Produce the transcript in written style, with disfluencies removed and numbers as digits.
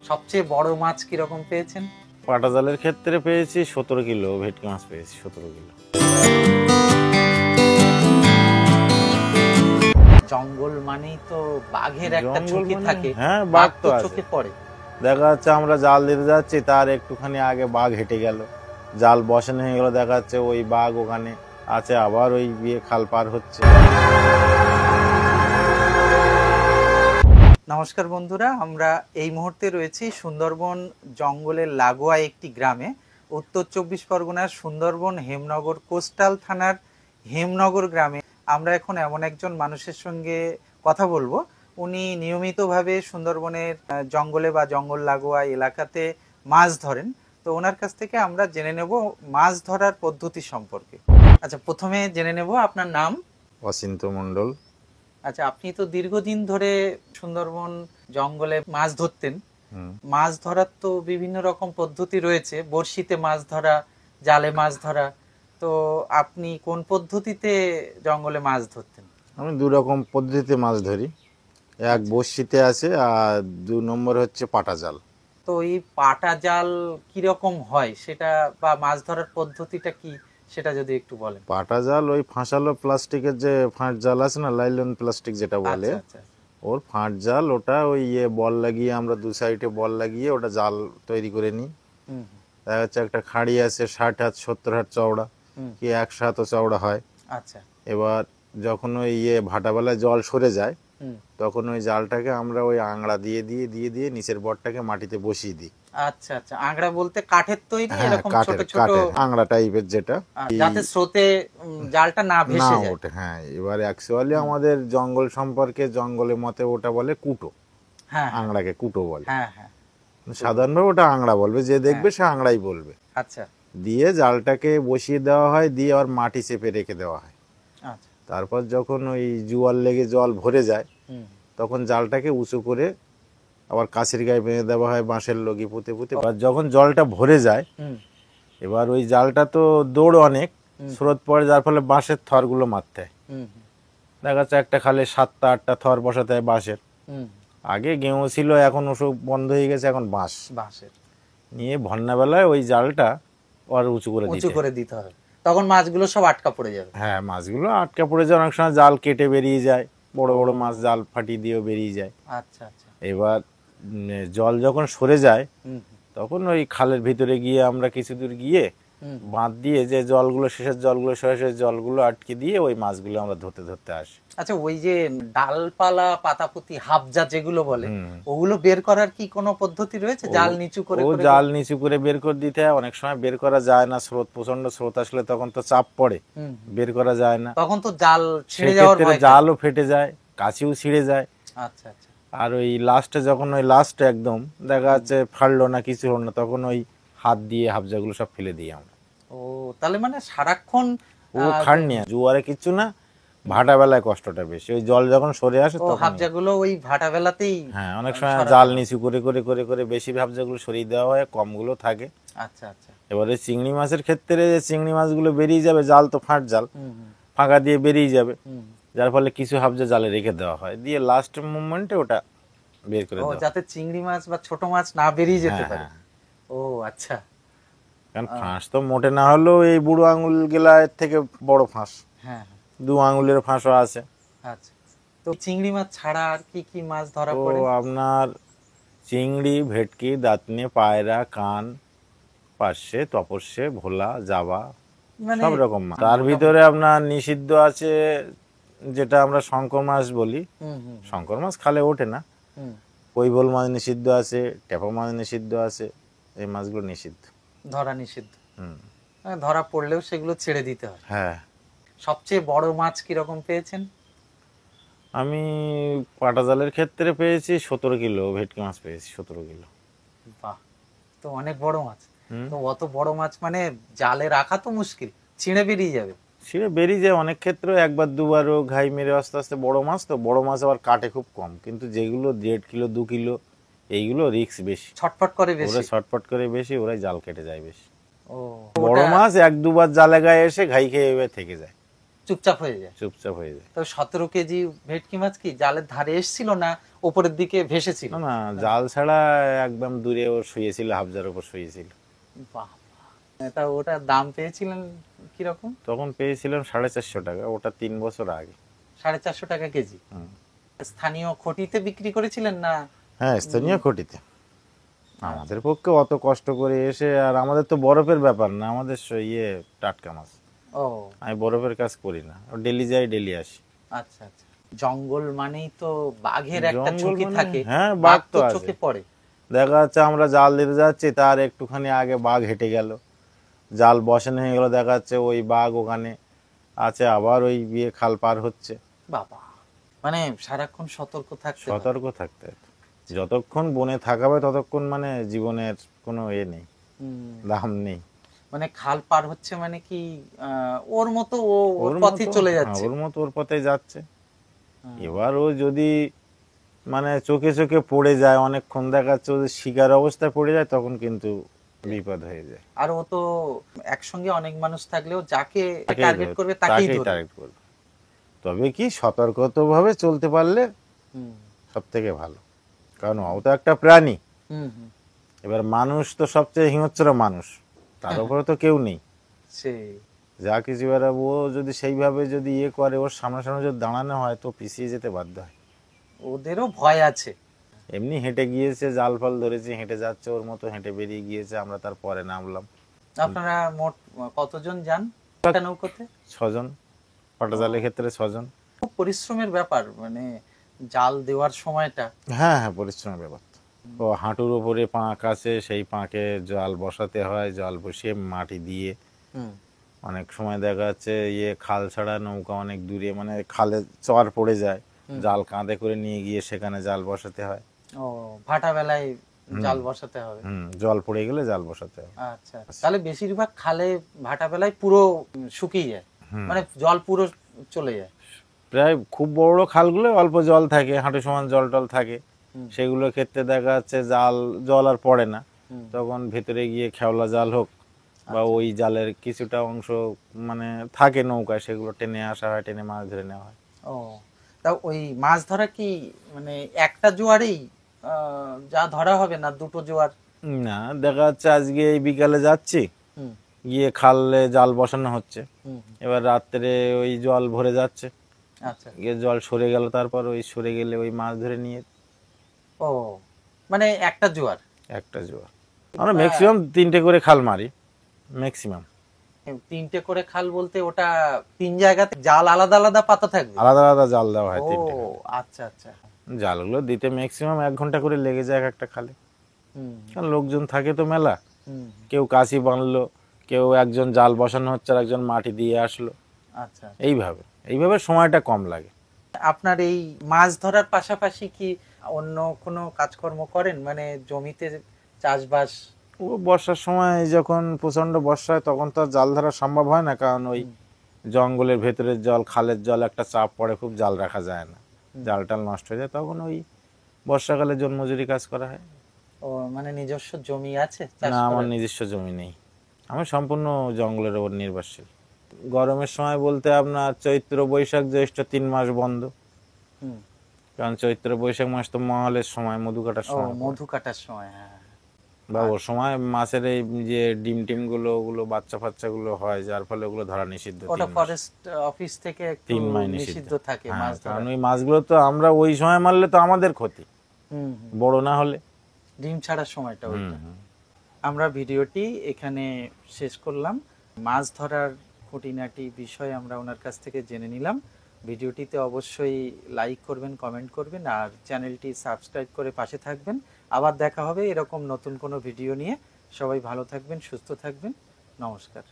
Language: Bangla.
সবচেয়ে বড় মাছ কিরকম পেয়েছেন? পাটা জালের ক্ষেত্রে পেয়েছি 17 কিলো, ভেটকি মাছ পেয়েছি 17 কিলো। জঙ্গল মানেই তো বাঘের একটা জঙ্গল ঝুঁকি মানে থাকে। হ্যাঁ, বাঘ তো আছে। চোখে পড়ে। দেখা যাচ্ছে আমরা জাল দিতে যাচ্ছি, তার একটুখানি আগে বাঘ হেঁটে গেল, জাল বসানো হয়ে গেল, দেখা যাচ্ছে ওই বাঘ ওখানে আছে, আবার ওই গিয়ে খাল পার হচ্ছে। নমস্কার বন্ধুরা, আমরা এই মুহূর্তে রয়েছি সুন্দরবন জঙ্গলের লাগোয়া একটি গ্রামে, উত্তর 24 পরগনার সুন্দরবন হেমনগর কোস্টাল থানার হেমনগর গ্রামে। আমরা এখন এমন একজন মানুষের সঙ্গে কথা বলবো, উনি নিয়মিতভাবে সুন্দরবনের জঙ্গলে বা জঙ্গল লাগোয়া এলাকাতে মাছ ধরেন। তো ওনার কাছ থেকে আমরা জেনে নেব মাছ ধরার পদ্ধতি সম্পর্কে। আচ্ছা, প্রথমে জেনে নেব আপনার নাম। অচিন্ত মণ্ডল। আচ্ছা, আপনি তো দীর্ঘদিন ধরে সুন্দরবন জঙ্গলে মাছ ধরতেন। মাছ ধরার তো বিভিন্ন রকম পদ্ধতি রয়েছে, বড়শিতে মাছ ধরা, জালে মাছ ধরা। তো আপনি কোন পদ্ধতিতে জঙ্গলে মাছ ধরতেন? আমি দু রকম পদ্ধতিতে মাছ ধরি, এক বড়শিতে আছে আর 2 নম্বর হচ্ছে পাটা জাল। তো এই পাটা জাল কিরকম হয় সেটা, বা মাছ ধরার পদ্ধতিটা কি সেটা যদি একটু বলেন। পাটা জাল ওই ফাঁসালো প্লাস্টিকের যে ফাঁট জাল আছে না, লাইলন প্লাস্টিক যেটা বলে, আচ্ছা। ওর ফাঁট জাল, ওটা ওই বল লাগিয়ে আমরা দু সাইডে বল লাগিয়ে ওটা জাল তৈরি করে নিই। দেখা যাচ্ছে একটা খাঁড়ি আছে 60 হাত 70 হাত চওড়া, কি 100 হাতও চওড়া হয়। আচ্ছা। এবার যখন ওই ভাটাবেলায় জল সরে যায়, তখন ওই জালটাকে আমরা ওই আংড়া দিয়ে দিয়ে দিয়ে দিয়ে নিচের বটটাকে মাটিতে বসিয়ে দিই। আচ্ছা, আংড়া বলতে কাঠের তৈরি, এরকম ছোট ছোট আংড়া টাইপের, যেটা যাতে স্রোতে জালটা না ভেসে যায়। ওঠে। হ্যাঁ, এবার অ্যাকচুয়ালি আমাদের জঙ্গল সম্পর্কে জঙ্গলের মতে ওটা বলে কুটো। হ্যাঁ, আংড়াকে কুটো বলে। হ্যাঁ। সাধারণভাবে ওটা আংড়া বলবে, যে দেখবে সে আংড়াই বলবে। আচ্ছা। দিয়ে জালটাকে বসিয়ে দেওয়া হয়, দিয়ে আর মাটি চেপে রেখে দেওয়া হয়। আচ্ছা। তারপর যখন ওই জোয়ার লেগে জল ভরে যায়, তখন জালটাকে উঁচু করে আবার কাছের গায়ে বেঁধে দেওয়া হয় বাঁশের লগি পুঁতে পুঁতে। এবার যখন জলটা ভরে যায়, এবার ওই জালটা তো দৌড় অনেক, স্রোত পড়ে, যার ফলে বাঁশের থরগুলো মারতে হয়। দেখা যাচ্ছে একটা খালে 7টা 8টা থর বসাতে হয় বাঁশের। আগে গেঁয়ো ছিল, এখন ওসব বন্ধ হয়ে গেছে, এখন বাঁশের নিয়ে বন্যাবেলায় ওই জালটা আর উঁচু করে দিতে হবে। তখন মাছগুলো সব আটকা পড়ে যাবে। হ্যাঁ, মাছগুলো আটকা পড়ে যায়, অনেক সময় জাল কেটে বেরিয়ে যায়, বড় বড় মাছ জাল ফাটিয়ে দিয়েও বেরিয়ে যায়। আচ্ছা। এবার জল যখন সরে যায়, তখন ওই খালের ভিতরে গিয়ে আমরা কিছু দূর গিয়ে বাঁধ দিয়ে যে জলগুলো, শেষের জলগুলো, শেষের জলগুলো আটকে দিয়ে ওই মাছগুলো আমরা ধরতে ধরতে আসি। আচ্ছা, ওই যে ডালপালা পাতাপুতি হাফজা যেগুলো বলে, ওগুলো বের করার কি কোনো পদ্ধতি রয়েছে? জাল নিচু করে জাল নিচু করে বের করে দিতে হয়। অনেক সময় বের করা যায় না, স্রোত, প্রচন্ড স্রোত আসলে তখন তো চাপ পড়ে, বের করা যায় না। তখন তো জাল ছিঁড়ে যাওয়ার ভয়, জালও ফেটে যায়, কাছিও ছিঁড়ে যায়। আচ্ছা। আর ওই লাস্টে যখন ওই লাস্টে একদম দেখা যাচ্ছে ফাড়লো না, কিছু হলো না, তখন ওই হাত দিয়ে হাফজাগুলো সব ফেলে দিই আমরা। ও, তাহলে মানে সারাক্ষণ ও খাটনি, জোয়ারে কিচ্ছু না, ভাটাবেলায় কষ্টটা বেশি। ওই জল যখন সরে আসে তখন হাফজাগুলো ওই ভাটাবেলাতেই। হ্যাঁ, অনেক সময় জাল নিচু করে করে করে করে বেশি হাফজাগুলো সরিয়ে দেওয়া হয়, কমগুলো থাকে। আচ্ছা। এবারে চিংড়ি মাছের ক্ষেত্রে চিংড়ি মাছগুলো বেরিয়ে যাবে, জাল তো ফাঁট জাল, ফাঁকা দিয়ে বেরিয়ে যাবে, যার ফলে কিছু হাফজা জালে রেখে দেওয়া হয়, দিয়ে লাস্ট মোমেন্টে ওটা বের করে দেওয়া, যাতে চিংড়ি মাছ বা ছোট মাছ না বেরিয়ে যেতে পারে। ও আচ্ছা। কারণ ফাঁস তো মোটে না হলেও এই বুড়ো আঙুল গেলা এর থেকে বড় ফাঁস, 2 আঙুলের ফাঁসও আছে। আচ্ছা, তো চিংড়ি মাছ ছাড়া আর কি কি মাছ ধরা পড়ে? আপনার চিংড়ি, ভেটকি, দাঁতনে, পায়রা, কান, পার্শে, তপস্যে, ভোলা, জাবা, সব রকম মাছ। তার ভিতরে আপনার নিষিদ্ধ আছে যেটা আমরা শঙ্কর মাছ বলি। শঙ্কর মাছ খালে ওঠে না। কৈবল মাছ নিষিদ্ধ আছে, টেপা মাছ নিষিদ্ধ আছে, এই মাছগুলো নিষিদ্ধ, ধরা নিষিদ্ধ। ধরা পড়লেও সেগুলো ছেড়ে দিতে হয়। হ্যাঁ। সবচেয়ে বড় মাছ কিরকম পেয়েছেন? আমি পাটা জালের ক্ষেত্রে পেয়েছি 17 কিলো, ভেটকি মাছ পেয়েছি 17 কিলো। বাহ, তো অনেক বড় মাছ। তো অত বড় মাছ মানে জালে রাখা তো মুশকিল, ছিঁড়ে বেরিয়ে যাবে। ছিঁড়ে বেরিয়ে যায় অনেক ক্ষেত্রে, একবার দুবারও ঘাই মেরে আস্তে আস্তে। বড় মাছ তো, বড় মাছ আবার কাটে খুব কম, কিন্তু যেগুলো 1.5 কিলো 2 কিলো, এইগুলো রিস্ক বেশি, ছটফট করে বেশি, ওরা ছটফট করে বেশি, ওরাই জাল কেটে যায় বেশি। ও, বড় মাছ 1-2 বার জালে গায়ে এসে ঘাই খেয়ে থেকে যায়। চুপচাপ হয়ে যায়। চুপচাপ হয়ে যায়। তো 17 কেজি ভেটকি মাছ কি জালের ধারে এসেছিল না উপরের দিকে ভেসেছিল? না জাল ছাড়া একদম দূরে ও শুয়েছিল, হাফজার উপর শুয়েছিল। বাহ, তা ওটার দাম পেয়েছিলেন কিরকম? তখন পেয়েছিলাম 450 টাকা, ওটা 3 বছর আগে। 450 টাকা কেজি। স্থানীয় খটিতে বিক্রি করেছিলেন না? হ্যাঁ, স্থানীয় খটিতে। আমাদের পক্ষে অত কষ্ট করে এসে, আর আমাদের তো বরফের ব্যাপার না, আমাদের টাটকা মাছ। ও আমি বরফের কাজ করি না, ডেলি যাই ডেলি আসি। আচ্ছা আচ্ছা। জঙ্গল মানেই তো বাঘের একটা জঙ্গল ঝুঁকি মানে- থাকে। হ্যাঁ, বাঘ তো আছে। চোখে পড়ে। দেখা যাচ্ছে আমরা জাল দিতে যাচ্ছি, তার একটুখানি আগে বাঘ হেঁটে গেল, জাল বসানো হয়ে গেল, দেখা যাচ্ছে ওই বাঘ ওখানে আছে, আবার ওই খাল পার হচ্ছে। বাবা, মানে সারাক্ষণ সতর্ক থাকতে হয়। সতর্ক থাকতে হয়। যতক্ষণ বনে থাকাবে ততক্ষণ মানে জীবনের কোনো নেই, দাম নেই। মানে খাল পার হচ্ছে মানে কি ওর মতো ওর পথে চলে যাচ্ছে। ওর মতো ওর পথে যাচ্ছে। এবার ও যদি মানে চোখে চোখে পড়ে যায়, অনেকক্ষণ দেখাচ্ছে ওদের শিকার অবস্থায় পড়ে যায়, তখন কিন্তু বিপদ হয়ে যায়। আর ও তো একসঙ্গে অনেক মানুষ থাকলেও যাকে টার্গেট করবে তাকেই টার্গেট করবে। তবে কি সতর্কতাভাবে চলতে পারলে সব থেকে ভালো, কারণ ও তো একটা প্রাণী। এবার মানুষ তো সবচেয়ে হিংস্র মানুষ, তার উপরে তো কেউ নেই। যা কিছু ও যদি সেইভাবে যদি করে, ওর সামনাসামনি যদি দাঁড়ানো হয় তো পিছিয়ে যেতে বাধ্য হয়। ওদেরও ভয় আছে। এমনি হেঁটে গিয়েছে, জাল ফাল ধরেছে, হেঁটে যাচ্ছে, ওর মতো হেঁটে বেরিয়ে গিয়েছে, আমরা তার পরে নামলাম। আপনারা মোট কতজন যান নৌকোতে? 6 জন। পাটা জালের ক্ষেত্রে 6 জন। খুব পরিশ্রমের ব্যাপার, মানে জাল দেওয়ার সময়টা। হ্যাঁ হ্যাঁ, পরিশ্রমের ব্যাপার। ও হাঁটুর উপরে পাঁক আছে, সেই পাঁকে জাল বসাতে হয়, জাল বসিয়ে মাটি দিয়ে। অনেক সময় দেখা যাচ্ছে খাল ছাড়া নৌকা অনেক দূরে, মানে খালে চর পড়ে যায়, জাল কাঁধে করে নিয়ে গিয়ে সেখানে জাল বসাতে হয়। ও ভাটা বেলায় জাল বসাতে হবে। জল পড়ে গেলে জাল বসাতে হবে। আচ্ছা, তাহলে বেশিরভাগ খালে ভাটা বেলায় পুরো শুকিয়ে যায়, মানে জল পুরো চলে যায়। প্রায় খুব বড় খালগুলো অল্প জল থাকে, হাঁটু সমান জল টল থাকে, সেগুলোর ক্ষেত্রে দেখা যাচ্ছে জল আর পড়ে না, তখন ভেতরে গিয়ে খেওলা জাল হোক বা ওই জালের কিছুটা অংশ মানে থাকে নৌকায়, সেগুলো টেনে আসা হয়, টেনে মাছ ধরে নেওয়া হয়। ও, তা ওই মাছ ধরা কি মানে একটা জোয়ারেই যা ধরা হবে না দুটো জোয়ার? না, দেখা যাচ্ছে আজকে এই বিকালে যাচ্ছি, গিয়ে খালে জাল বসানো হচ্ছে, এবার রাত্রে ওই জল ভরে যাচ্ছে, আচ্ছা, গিয়ে জল সরে গেল, তারপর ওই সরে গেলে ওই মাছ ধরে নিয়ে। ও, মানে একটা জোয়ার? একটা জোয়ার। আমরা ম্যাক্সিমাম 3টে করে খাল মারি, ম্যাক্সিমাম 3টে করে খাল বলতে ওটা 3 জায়গাতে জাল আলাদা আলাদা পাতা থাকবে? আলাদা আলাদা জাল দেওয়া হয় 3টে। ও আচ্ছা আচ্ছা। জালগুলো দিতে ম্যাক্সিমাম 1 ঘন্টা করে লেগে যায় একটা খালে, কারণ লোকজন থাকে তো মেলা, কেউ কাশি বানলো, কেউ একজন জাল বসানো হচ্ছে, আর একজন মাটি দিয়ে আসলো। আচ্ছা, এইভাবে সময়টা কম লাগে। আপনার এই মাছ ধরার পাশাপাশি কি অন্য কোনো কাজকর্ম করেন, মানে জমিতে চাষবাস? ও বর্ষার সময় যখন প্রচন্ড বর্ষা হয় তখন তো আর জাল ধরা সম্ভব হয় না, কারণ ওই জঙ্গলের ভেতরের জল, খালের জল একটা চাপ পড়ে, খুব জাল রাখা যায় না, জাল টাল নষ্ট হয়ে যায়, তখন ওই বর্ষাকালে জন্মজুরি কাজ করা হয়। ও, মানে নিজস্ব জমি আছে? না, আমার নিজস্ব জমি নেই, আমি সম্পূর্ণ জঙ্গলের উপর নির্ভরশীল। গরমের সময় বলতে আপনার চৈত্র বৈশাখ জ্যৈষ্ঠ 3 মাস বন্ধ, কারণ চৈত্র বৈশাখ মাস তো মহালের সময়, মধু কাটার সময়। মধু কাটার সময়, হ্যাঁ। বা ওর সময় মাছের এই যে ডিম টিম গুলো, ওগুলো বাচ্চা ফাচ্চা গুলো হয়, যার ফলে ওগুলো ধরা নিষিদ্ধ। ওটা ফরেস্ট অফিস থেকে 3 মাস নিষিদ্ধ থাকে মাছ ধরা, কারণ ওই মাছগুলো তো আমরা ওই সময় মারলে তো আমাদের ক্ষতি, বড় না হলে। ডিম ছাড়ার সময়টা ওইটা। আমরা ভিডিওটি এখানে শেষ করলাম। মাছ ধরার খুঁটিনাটি বিষয় আমরা ওনার কাছ থেকে জেনে নিলাম। ভিডিওটিতে অবশ্যই লাইক করবেন, কমেন্ট করবেন, আর চ্যানেলটি সাবস্ক্রাইব করে পাশে থাকবেন। আবার দেখা হবে এরকম নতুন কোনো ভিডিও নিয়ে। সবাই ভালো থাকবেন, সুস্থ থাকবেন। নমস্কার।